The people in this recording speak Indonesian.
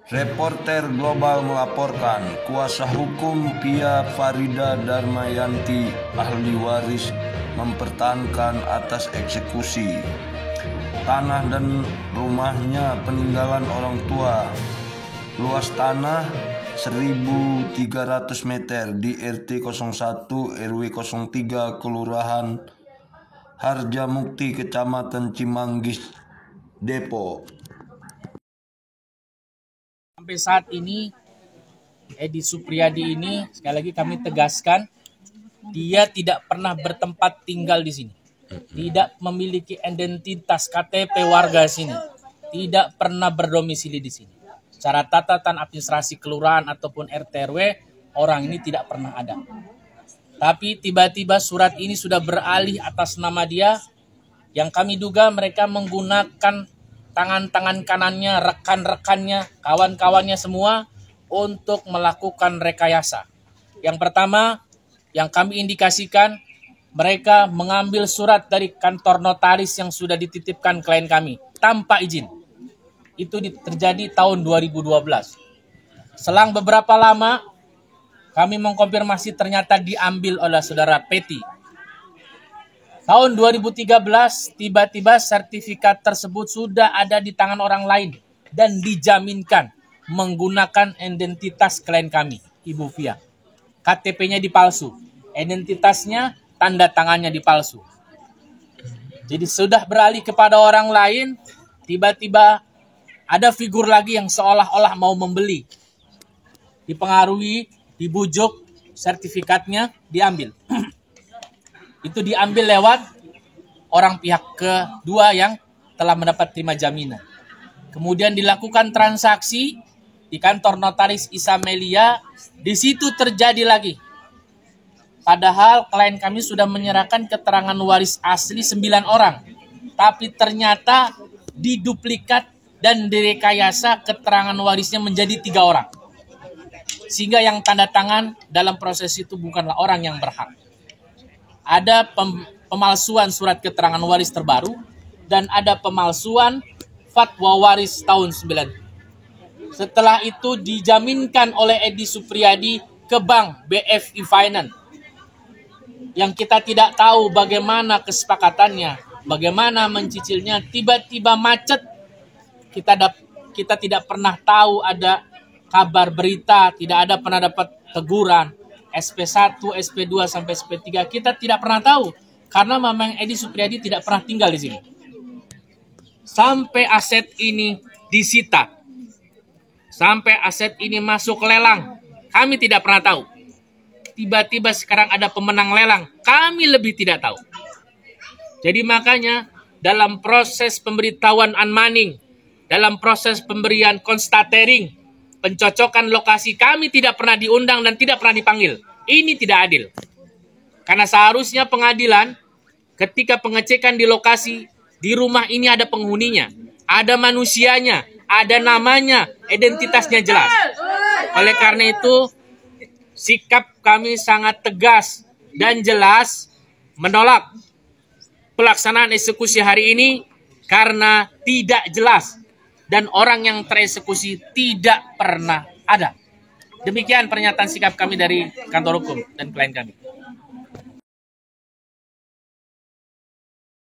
Reporter Global melaporkan, kuasa hukum Pia Farida Darmayanti, ahli waris, mempertahankan atas eksekusi tanah dan rumahnya peninggalan orang tua. Luas tanah 1.300 meter di RT 01 RW 03 Kelurahan Harjamukti, Kecamatan Cimanggis, Depok. Sampai saat ini Edi Supriyadi ini, sekali lagi kami tegaskan, dia tidak pernah bertempat tinggal di sini, tidak memiliki identitas KTP warga sini, tidak pernah berdomisili di sini. Secara catatan administrasi kelurahan ataupun RT RW, orang ini tidak pernah ada. Tapi tiba-tiba surat ini sudah beralih atas nama dia, yang kami duga mereka menggunakan tangan-tangan kanannya, rekan-rekannya, kawan-kawannya semua untuk melakukan rekayasa. Yang pertama, yang kami indikasikan, mereka mengambil surat dari kantor notaris yang sudah dititipkan klien kami tanpa izin. Itu terjadi tahun 2012. Selang beberapa lama, kami mengkonfirmasi ternyata diambil oleh saudara Peti. Tahun 2013, tiba-tiba sertifikat tersebut sudah ada di tangan orang lain dan dijaminkan menggunakan identitas klien kami, Ibu Fia. KTP-nya dipalsu, identitasnya, tanda tangannya dipalsu. Jadi sudah beralih kepada orang lain, tiba-tiba ada figur lagi yang seolah-olah mau membeli. Dipengaruhi, dibujuk, sertifikatnya diambil. Itu diambil lewat orang pihak kedua yang telah mendapat terima jaminan. Kemudian dilakukan transaksi di kantor notaris Isamelia, di situ terjadi lagi. Padahal klien kami sudah menyerahkan keterangan waris asli 9 orang. Tapi ternyata diduplikat dan direkayasa keterangan warisnya menjadi 3 orang. Sehingga yang tanda tangan dalam proses itu bukanlah orang yang berhak. Ada pemalsuan surat keterangan waris terbaru dan ada pemalsuan fatwa waris tahun 9. Setelah itu dijaminkan oleh Edi Supriyadi ke bank BFI Finance yang kita tidak tahu bagaimana kesepakatannya, bagaimana mencicilnya, tiba-tiba macet. Kita tidak pernah tahu ada kabar berita, tidak ada pernah dapat teguran. SP1, SP2 sampai SP3 kita tidak pernah tahu karena memang Edi Supriyadi tidak pernah tinggal di sini. Sampai aset ini disita, sampai aset ini masuk lelang, kami tidak pernah tahu. Tiba-tiba sekarang ada pemenang lelang, kami lebih tidak tahu. Jadi makanya dalam proses pemberitahuan unmanning, dalam proses pemberian konstatering, pencocokan lokasi, kami tidak pernah diundang dan tidak pernah dipanggil. Ini tidak adil. Karena seharusnya pengadilan ketika pengecekan di lokasi, di rumah ini ada penghuninya, ada manusianya, ada namanya, identitasnya jelas. Oleh karena itu, sikap kami sangat tegas dan jelas menolak pelaksanaan eksekusi hari ini karena tidak jelas. Dan orang yang tereksekusi tidak pernah ada. Demikian pernyataan sikap kami dari kantor hukum dan klien kami.